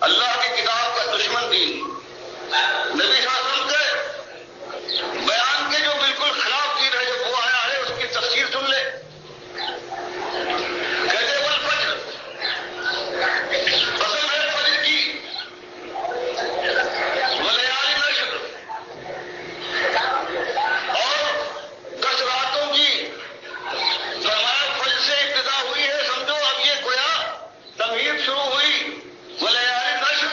اللہ کی کتاب کا دشمن دین، نبی صلی اللہ علیہ وسلم کے بیان کے جو بالکل خلاف دین ہے، جب وہ آیا ہے اس کی تفسیر سن لے. کہتے والفجر، قسم ہے فجر کی، ولیال نشر، اور 10 راتوں کی. فرمایا فجر سے ابتدا ہوئی ہے، سمجھو اب یہ گویا تمہید شروع ہوئی. ولیال نشر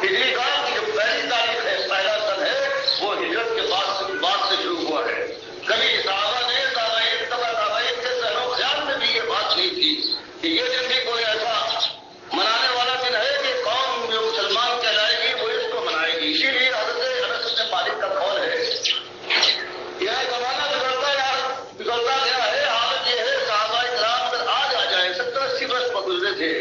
پچھلی کال کی جو پہلی تاریخ ہے، پہلا سن ہے، وہ ہجرت کے بعد سے شروع ہوا ہے. کبھی صحابہ نے تابعین کے ذہن و خیال میں بھی یہ بات نہیں تھی کہ یہ دن بھی کوئی ایسا منانے والا دن ہے کہ قوم جو مسلمان کہلائے گی وہ اس کو منائے گی. اسی لیے حضرت انس بن مالک کا قول ہے، یہ زمانہ بگڑتا گیا ہے، حالت یہ ہے صحابہ کرام اگر آج آ جائے 70-80 برس پر گزرے تھے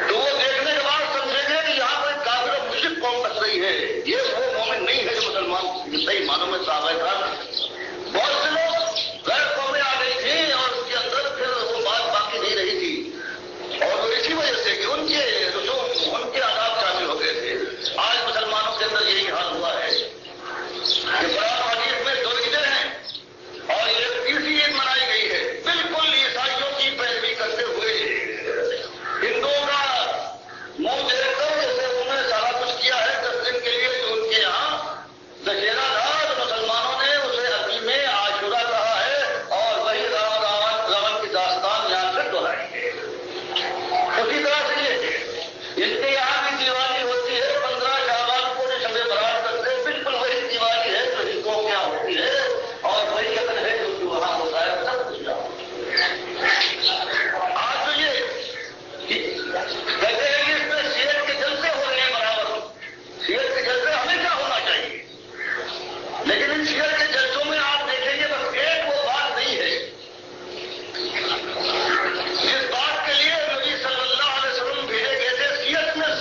تو وہ دیکھنے کے بعد سمجھیں گے کہ یہاں پر کافر و مشرک قوم بس رہی ہے، یہ وہ مومن نہیں ہے جو مسلمان صحیح معنوں میں صحابہ کرام. بہت سے لوگ غیر قومیں آ گئی تھیں اور اس کے اندر پھر وہ بات باقی نہیں رہی تھی، اور وہ اسی وجہ سے کہ ان کے رسوم ان کے آداب شامل ہو گئے تھے. آج مسلمانوں کے اندر یہی حال ہوا ہے کہ قرآن حدیث میں 2 عیدیں ہیں اور یہ تیسری عید منائی گئی ہے، بالکل عیسائیوں کی پیروی کرتے ہوئے ہندوؤں کا منہ دیکھ کر جیسے انہوں نے سارا کچھ کیا ہے 10 دن کے لیے جو ان کے یہاں دشہرا تھا تو مسلمانوں نے اسے عظیم عاشورہ کہا ہے اور وہی راون کی داستان یہاں سے دہرائی ہے. اسی طرح سے یہ ان کے یہاں بھی دیوالی ہوتی ہے 15 شعبان کو جو شب برات کرتے ہیں، بالکل وہی دیوالی ہے جو ہندوؤں کے یہاں ہوتی ہے اور وہی عقل ہے جو وہاں ہوتا ہے. سب کچھ آج تو یہ کہتے ہیں کہ اس میں سیرت کے جلسے ہو رہے ہیں برابر. سیرت کے جلسے ہمیشہ ہونا چاہیے، لیکن ان سیرت کے جلسوں میں آپ دیکھیں گے بس ایک وہ بات نہیں ہے جس بات کے لیے نبی صلی اللہ علیہ وسلم بھیجے گئے تھے. سیرت میں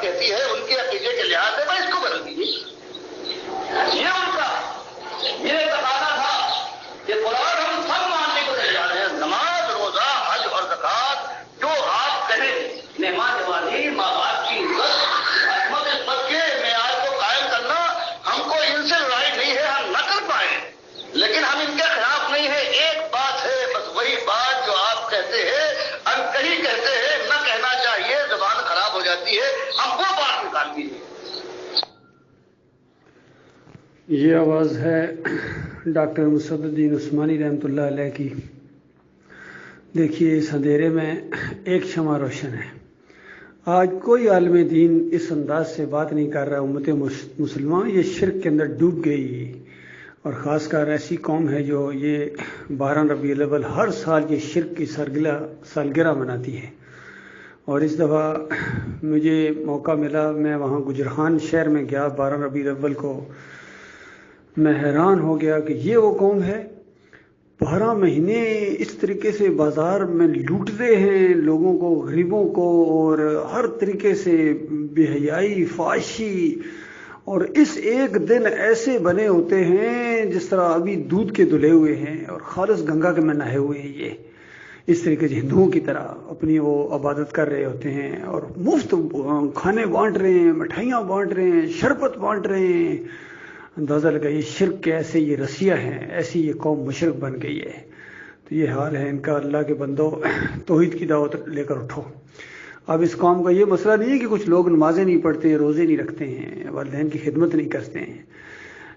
कहती है उनके अकीदे के लिहाज से, भाई इसको बदल दीजिए। ये उनका ये बताना था कि कुरान हम सब मानने को तैयार हैं, नमाज, रोजा, हज और ज़कात, जो आप कहें, मेहमान नवाजी, माँ बाप की इज्जत, अहमद इज्जत के मेयार को कायम करना, हमको इनसे लड़ाई नहीं है, हम न कर पाए, लेकिन हम इनके खिलाफ नहीं है। एक बात है, बस वही बात जो आप कहते हैं, अनकही कहते हैं, न कहना चाहिए, जुबान खराब हो जाती है, हम वो बात निकाल दीजिए। ये आवाज़ है डॉक्टर मुसद्दुद्दीन उस्मानी रहमतुल्लाह अलैह की। देखिए, इस अंधेरे में एक शमा रोशन है। आज कोई आलिम दीन इस अंदाज से बात नहीं कर रहा। उम्मत मुसलमान ये शिर्क के अंदर डूब गई, और ख़ासकर ऐसी कौम है जो ये 12 रबीउल अव्वल हर साल ये शिर्क की सालगिरह मनाती है। और इस दफ़ा मुझे मौका मिला, मैं वहाँ गुजरान शहर में गया 12 रबीउल अव्वल को। मैं हैरान हो गया कि ये वो कौम है 12 महीने इस तरीके से बाज़ार में लूटते हैं लोगों को, गरीबों को, और हर तरीके से बेहयाई, फाशी, और इस एक दिन ऐसे बने होते हैं जिस तरह अभी दूध के धुले हुए हैं और खालिस गंगा के में नहाए हुए हैं। ये इस तरीके से हिंदुओं की तरह अपनी वो इबादत कर रहे होते हैं, और मुफ्त खाने बांट रहे हैं, मिठाइयाँ बांट रहे हैं, शरबत बांट रहे हैं। अंदाज़ा लगाइए शिर्क के ऐसे ये रसिया हैं, ऐसी ये कौम मुशरिक बन गई है। तो ये हाल है इनका। अल्लाह के बंदो, तौहीद की दावत लेकर उठो। अब इस कौम का ये मसला नहीं है कि कुछ लोग नमाजें नहीं पढ़ते हैं, रोज़े नहीं रखते हैं, वालिदैन की खिदमत नहीं करते हैं,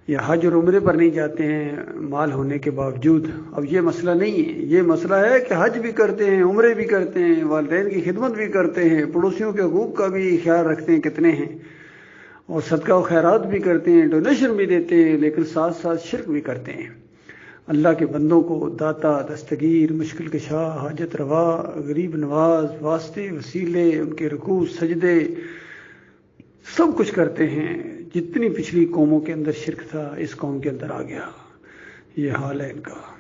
या हज और उम्रे पर नहीं जाते हैं माल होने के बावजूद। अब ये मसला नहीं है। ये मसला है कि हज भी करते हैं, उम्रे भी करते हैं, वालिदैन की खिदमत भी करते हैं, पड़ोसियों के हकूक़ का भी ख्याल रखते हैं कितने हैं, और सदका व खैरात भी करते हैं, डोनेशन भी देते हैं, लेकिन साथ साथ शिर्क भी करते हैं। अल्लाह के बंदों को दाता, दस्तगीर, मुश्किल कशा, हाजत रवा, गरीब नवाज, वास्ते, वसीले, उनके रुकू, सजदे सब कुछ करते हैं। जितनी पिछली कौमों के अंदर शिर्क था, इस कौम के अंदर आ गया। ये हाल है इनका।